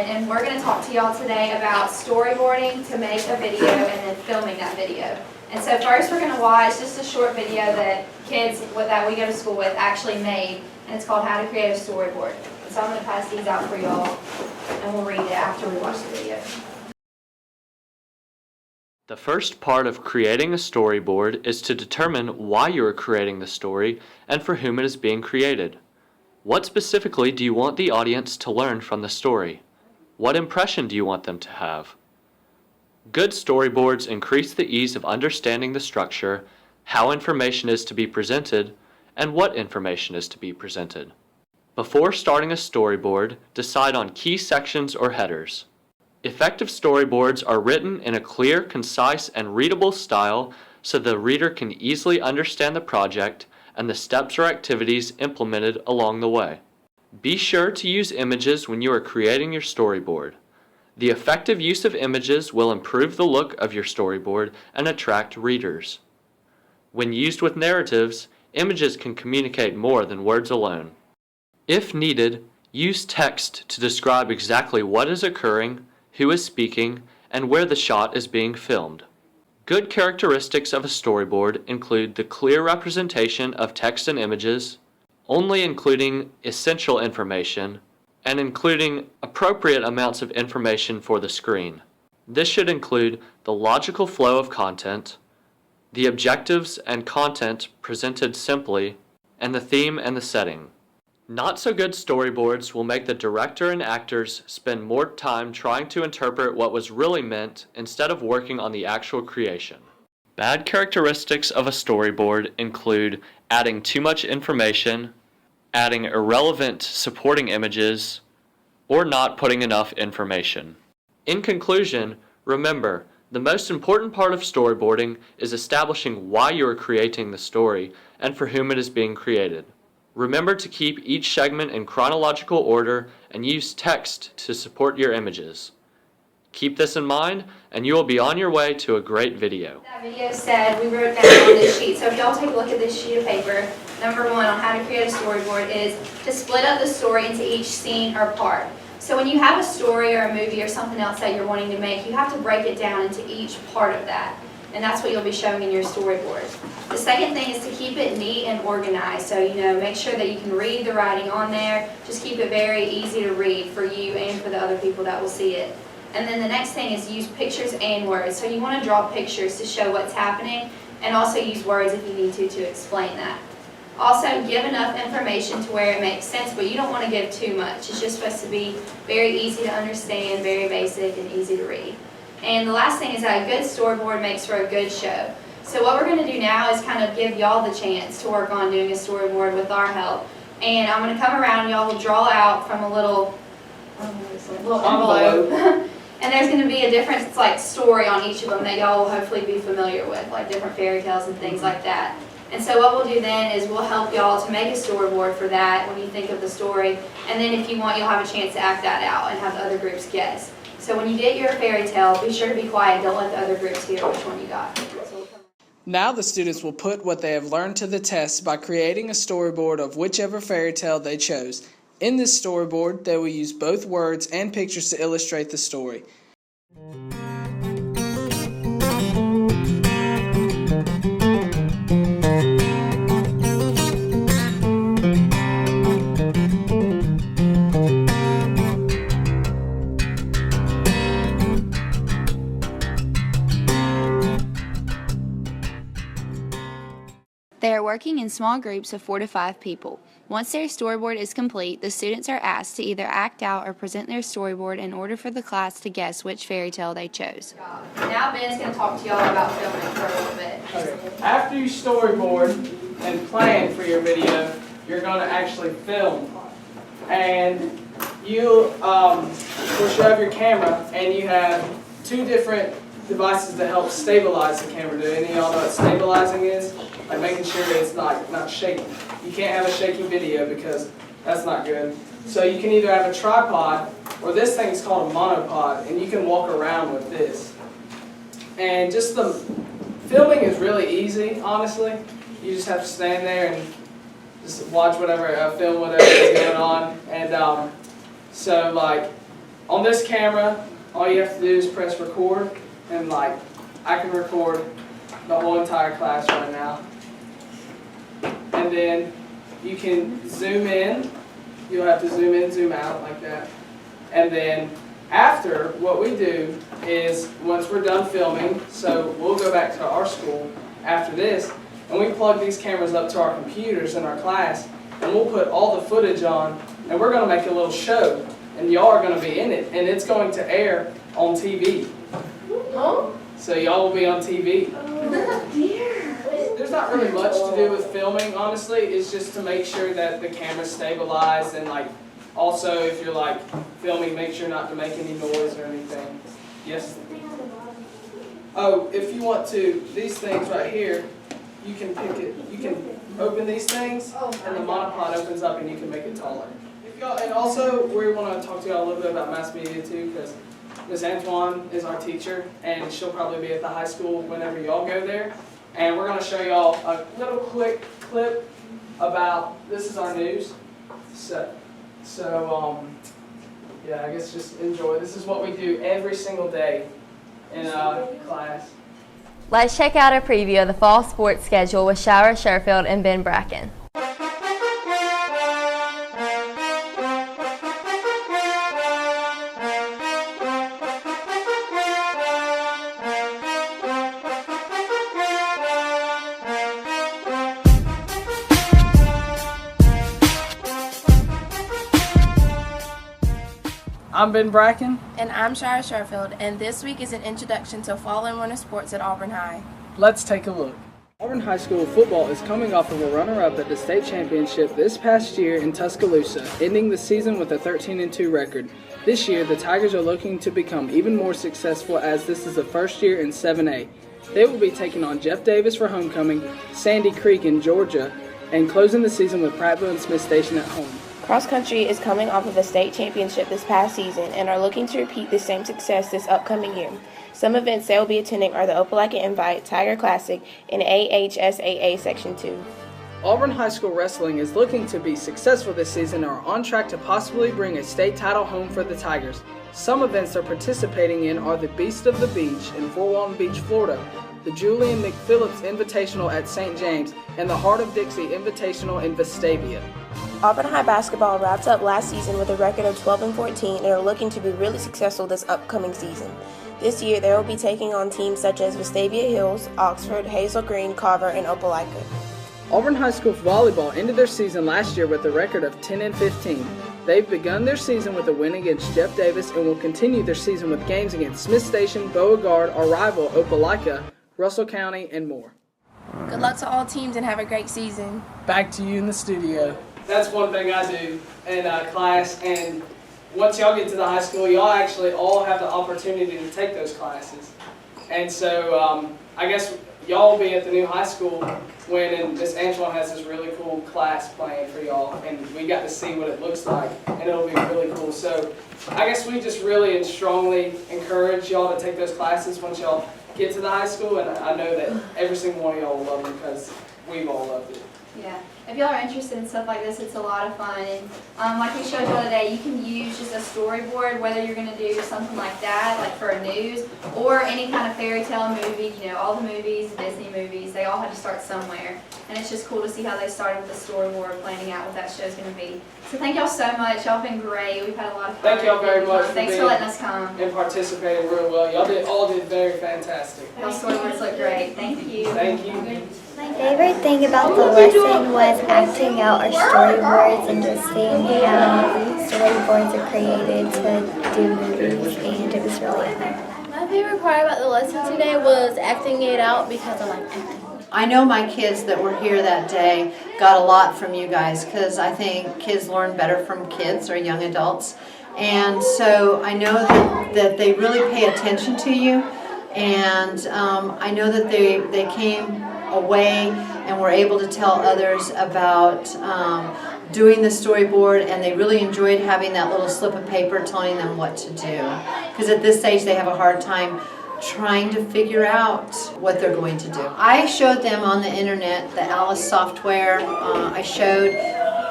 and we're going to talk to y'all today about storyboarding to make a video and then filming that video. And so first we're going to watch just a short video that kids that we go to school with actually made, and it's called How to Create a Storyboard. And so I'm going to pass these out for y'all, and we'll read it after we watch the video. The first part of creating a storyboard is to determine why you are creating the story and for whom it is being created. What specifically do you want the audience to learn from the story? What impression do you want them to have? Good storyboards increase the ease of understanding the structure, how information is to be presented, and what information is to be presented. Before starting a storyboard, decide on key sections or headers. Effective storyboards are written in a clear, concise, and readable style so the reader can easily understand the project and the steps or activities implemented along the way. Be sure to use images when you are creating your storyboard. The effective use of images will improve the look of your storyboard and attract readers. When used with narratives, images can communicate more than words alone. If needed, use text to describe exactly what is occurring, who is speaking, and where the shot is being filmed. Good characteristics of a storyboard include the clear representation of text and images, only including essential information, and including appropriate amounts of information for the screen. This should include the logical flow of content, the objectives and content presented simply, and the theme and the setting. Not so good storyboards will make the director and actors spend more time trying to interpret what was really meant instead of working on the actual creation. Bad characteristics of a storyboard include adding too much information, adding irrelevant supporting images, or not putting enough information. In conclusion, remember, the most important part of storyboarding is establishing why you are creating the story and for whom it is being created. Remember to keep each segment in chronological order and use text to support your images. Keep this in mind, and you will be on your way to a great video. That video said we wrote down on this sheet. So if y'all take a look at this sheet of paper, number one on how to create a storyboard is to split up the story into each scene or part. So when you have a story or a movie or something else that you're wanting to make, you have to break it down into each part of that. And that's what you'll be showing in your storyboard. The second thing is to keep it neat and organized. So, make sure that you can read the writing on there. Just keep it very easy to read for you and for the other people that will see it. And then the next thing is use pictures and words. So you want to draw pictures to show what's happening, and also use words if you need to explain that. Also, give enough information to where it makes sense, but you don't want to give too much. It's just supposed to be very easy to understand, very basic, and easy to read. And the last thing is that a good storyboard makes for a good show. So what we're going to do now is kind of give y'all the chance to work on doing a storyboard with our help. And I'm going to come around, y'all will draw out from a little envelope. And there's going to be a different story on each of them that y'all will hopefully be familiar with, like different fairy tales and things like that. And so what we'll do then is we'll help y'all to make a storyboard for that when you think of the story. And then if you want, you'll have a chance to act that out and have the other groups guess. So when you get your fairy tale, be sure to be quiet. Don't let the other groups hear which one you got. Now the students will put what they have learned to the test by creating a storyboard of whichever fairy tale they chose. In this storyboard, they will use both words and pictures to illustrate the story. They are working in small groups of 4 to 5 people. Once their storyboard is complete, the students are asked to either act out or present their storyboard in order for the class to guess which fairy tale they chose. Now Ben's going to talk to y'all about filming for a little bit. Okay. After you storyboard and plan for your video, you're going to actually film. And you will have your camera, and you have 2 different devices to help stabilize the camera. Do any of y'all know what stabilizing is? Like making sure it's not shaking. You can't have a shaky video because that's not good. So you can either have a tripod, or this thing is called a monopod, and you can walk around with this. And just the filming is really easy, honestly. You just have to stand there and just watch whatever, film whatever is going on. And so On this camera, all you have to do is press record, and like, I can record the whole entire class right now. And then you can zoom in. You'll have to zoom in, zoom out like that. And then after, what we do is, once we're done filming, so we'll go back to our school after this, and we plug these cameras up to our computers in our class, and we'll put all the footage on, and we're going to make a little show, and y'all are going to be in it, and it's going to air on TV. So y'all will be on TV. Oh, dear. There's not really much to do with filming, honestly. It's just to make sure that the camera's stabilized, and like, also if you're like filming, make sure not to make any noise or anything. Yes? Oh, if you want to, these things right here, you can pick it, you can open these things, and the monopod opens up and you can make it taller. And also, we want to talk to y'all a little bit about mass media too, because Miss Antoine is our teacher, and she'll probably be at the high school whenever y'all go there. And we're going to show y'all a little quick clip about, this is our news. So yeah, I guess just enjoy. This is what we do every single day in class. Let's check out a preview of the fall sports schedule with Shira Sherfield and Ben Brackin. I'm Ben Brackin. And I'm Shira Sherfield, and this week is an introduction to fall and winter sports at Auburn High. Let's take a look. Auburn High School football is coming off of a runner-up at the state championship this past year in Tuscaloosa, ending the season with a 13-2 record. This year, the Tigers are looking to become even more successful as this is the first year in 7A. They will be taking on Jeff Davis for homecoming, Sandy Creek in Georgia, and closing the season with Prattville and Smith Station at home. Cross country is coming off of a state championship this past season and are looking to repeat the same success this upcoming year. Some events they will be attending are the Opelika Invite, Tiger Classic, and AHSAA Section 2. Auburn High School Wrestling is looking to be successful this season and are on track to possibly bring a state title home for the Tigers. Some events they're participating in are the Beast of the Beach in Fort Walton Beach, Florida, the Julian McPhillips Invitational at St. James, and the Heart of Dixie Invitational in Vestavia. Auburn High basketball wrapped up last season with a record of 12-14 and are looking to be really successful this upcoming season. This year they will be taking on teams such as Vestavia Hills, Oxford, Hazel Green, Carver, and Opelika. Auburn High School volleyball ended their season last year with a record of 10-15. They've begun their season with a win against Jeff Davis and will continue their season with games against Smith Station, Beauregard, our rival Opelika, Russell County, and more. Good luck to all teams and have a great season. Back to you in the studio. That's one thing I do in class, and once y'all get to the high school, y'all actually all have the opportunity to take those classes. And so I guess y'all will be at the new high school when Miss Antoine has this really cool class planned for y'all, and we got to see what it looks like, and it'll be really cool. So I guess we just really and strongly encourage y'all to take those classes once y'all get to the high school, and I know that every single one of y'all will love them because we've all loved it. Yeah, if y'all are interested in stuff like this, it's a lot of fun. And like we showed y'all today, you can use just a storyboard, whether you're going to do something like that, like for a news, or any kind of fairy tale movie. You know, all the movies, Disney movies, they all had to start somewhere. And it's just cool to see how they started with the storyboard, planning out what that show's going to be. So thank y'all so much. Y'all have been great. We've had a lot of fun. Thank y'all very much Thanks for letting us come. and participating real well. Y'all all did very fantastic. Y'all storyboards look great. Thank you. Thank you. My favorite thing about the lesson was acting out our storyboards and just seeing how storyboards are created to do movies, and it was really fun. My favorite part about the lesson today was acting it out because I like acting. I know my kids that were here that day got a lot from you guys because I think kids learn better from kids or young adults. And so I know that they really pay attention to you, and I know that they came away and were able to tell others about doing the storyboard, and they really enjoyed having that little slip of paper telling them what to do. Because at this stage they have a hard time trying to figure out what they're going to do. I showed them on the internet the Alice software. I showed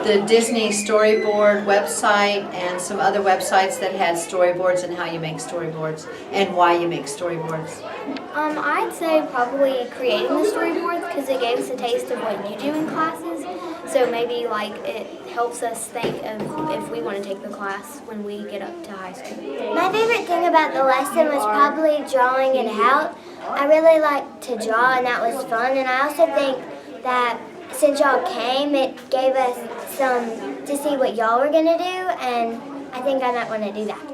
the Disney storyboard website and some other websites that had storyboards and how you make storyboards and why you make storyboards? I'd say probably creating the storyboards because it gave us a taste of what you do in classes. So maybe like it helps us think of if we want to take the class when we get up to high school. My favorite thing about the lesson was probably drawing it out. I really like to draw and that was fun. And I also think that since y'all came, it gave us some to see what y'all were going to do. And I think I might want to do that.